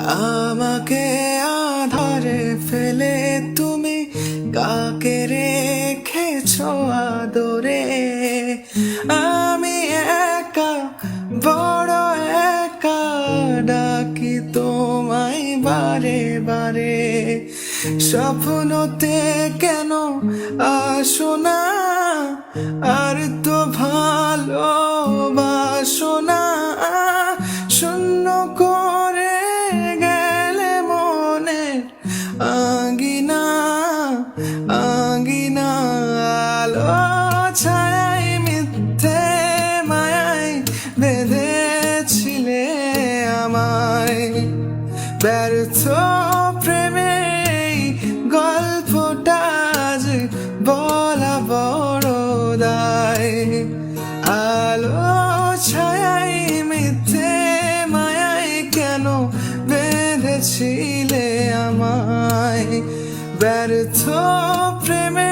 আমাকে আধারে ফেলে তুমি কাকে রেখেছো আদরে। আমি একা, বড় একা, ডাকি তোমায় বারে বারে। স্বপ্নতে কেন আসো না, আর তো ভালোবাসো না। শূন্য করে গেলে মনে আঙ্গিনা আঙ্গিনা। আলো ছায়ায় মিথ্যে মায়ায় বেঁধেছিলে আমায়। ব্যর্থ প্রেমে গল্পটা যে বলা বড় দায়। আলো ছায়ায় মিথ্যে মায়ায় কেন বেঁধেছিলে আমায়। ব্যর্থ প্রেমে